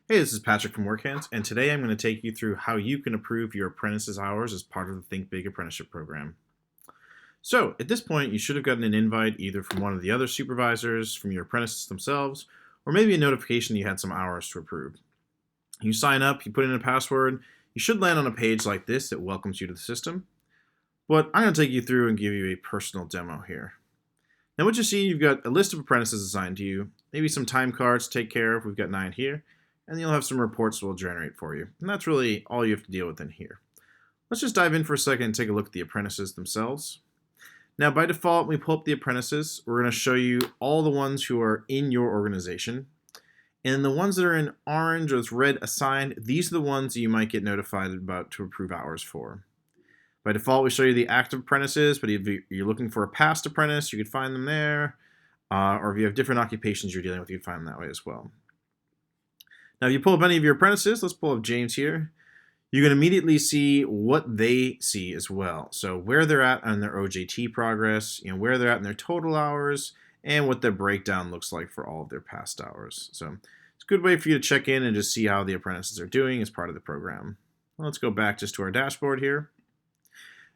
Hey, this is Patrick from WorkHands, and today I'm going to take you through how you can approve your apprentice's hours as part of the ThinkBig apprenticeship program. So, at this point, you should have gotten an invite either from one of the other supervisors, from your apprentices themselves, or maybe a notification you had some hours to approve. You sign up, you put in a password, you should land on a page like this that welcomes you to the system. But I'm going to take you through and give you a personal demo here. Now, what you see, you've got a list of apprentices assigned to you, maybe some time cards to take care of. We've got 9 here. And you'll have some reports that will generate for you. And that's really all you have to deal with in here. Let's just dive in for a second and take a look at the apprentices themselves. Now, by default, when we pull up the apprentices, we're going to show you all the ones who are in your organization. And the ones that are in orange or red assigned, these are the ones that you might get notified about to approve hours for. By default, we show you the active apprentices, but if you're looking for a past apprentice, you could find them there. Or if you have different occupations you're dealing with, you can find them that way as well. Now, if you pull up any of your apprentices, let's pull up James here, you can immediately see what they see as well. So where they're at on their OJT progress, where they're at in their total hours, and what their breakdown looks like for all of their past hours. So it's a good way for you to check in and just see how the apprentices are doing as part of the program. Let's go back just to our dashboard here.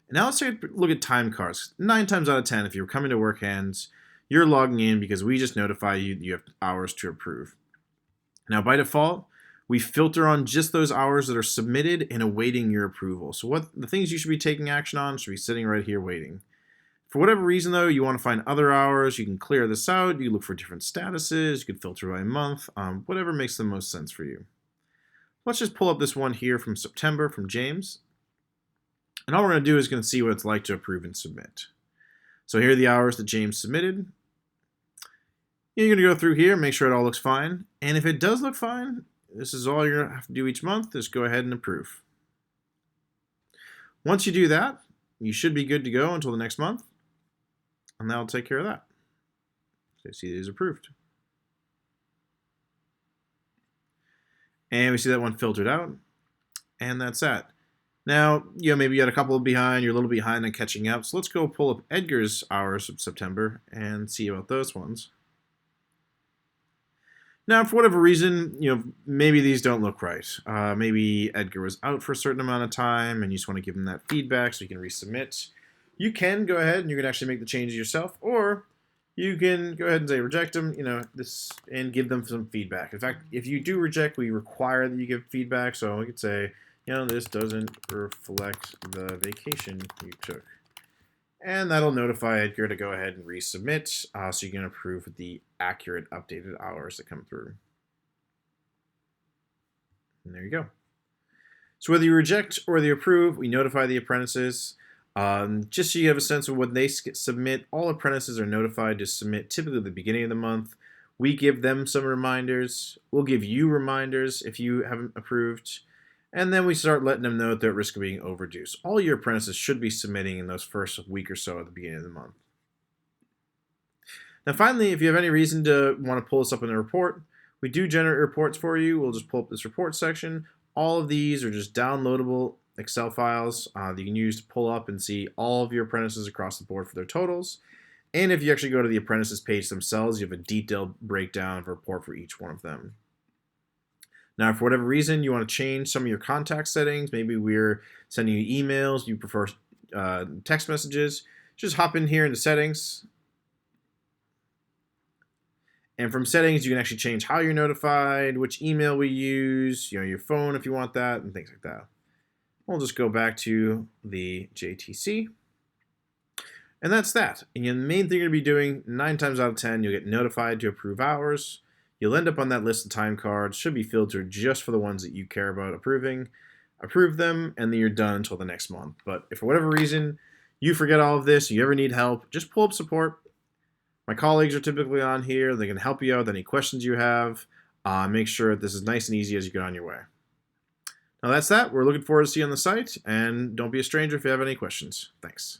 And now let's take a look at time cards. 9 times out of 10, if you're coming to WorkHands, you're logging in because we just notify you that you have hours to approve. Now, by default, we filter on just those hours that are submitted and awaiting your approval. So what the things you should be taking action on should be sitting right here waiting. For whatever reason, though, you want to find other hours, you can clear this out. You can look for different statuses. You can filter by month, whatever makes the most sense for you. Let's just pull up this one here from September from James. And all we're going to do is going to see what it's like to approve and submit. So here are the hours that James submitted. You're going to go through here, make sure it all looks fine. And if it does look fine, this is all you're going to have to do each month. Just go ahead and approve. Once you do that, you should be good to go until the next month. And that'll take care of that. So you see it is approved. And we see that one filtered out. And that's that. Now, maybe you had a couple behind, you're a little behind on catching up. So let's go pull up Edgar's hours of September and see about those ones. Now, for whatever reason, maybe these don't look right. Maybe Edgar was out for a certain amount of time and you just want to give him that feedback so you can resubmit. You can go ahead and you can actually make the changes yourself, or you can go ahead and say reject them, and give them some feedback. In fact, if you do reject, we require that you give feedback. So we could say, this doesn't reflect the vacation you took. And that'll notify Edgar to go ahead and resubmit so you can approve the accurate updated hours that come through. And there you go. So whether you reject or whether you approve, we notify the apprentices. Just so you have a sense of when they submit, all apprentices are notified to submit typically at the beginning of the month. We give them some reminders. We'll give you reminders if you haven't approved. And then we start letting them know that they're at risk of being overdue. So all your apprentices should be submitting in those first week or so at the beginning of the month. Now finally, if you have any reason to want to pull this up in the report, we do generate reports for you. We'll just pull up this report section. All of these are just downloadable Excel files that you can use to pull up and see all of your apprentices across the board for their totals. And if you actually go to the apprentices page themselves, you have a detailed breakdown of a report for each one of them. Now, for whatever reason, you want to change some of your contact settings. Maybe we're sending you emails. You prefer text messages. Just hop in here into settings. And from settings, you can actually change how you're notified, which email we use, your phone if you want that, and things like that. We'll just go back to the JTC. And that's that. And the main thing you're going to be doing, 9 times out of 10, you'll get notified to approve hours. You'll end up on that list of time cards, should be filtered just for the ones that you care about approving. Approve them, and then you're done until the next month. But if for whatever reason you forget all of this, you ever need help, just pull up support. My colleagues are typically on here. They can help you out with any questions you have. Make sure that this is nice and easy as you get on your way. Now that's that. We're looking forward to seeing you on the site, and don't be a stranger if you have any questions. Thanks.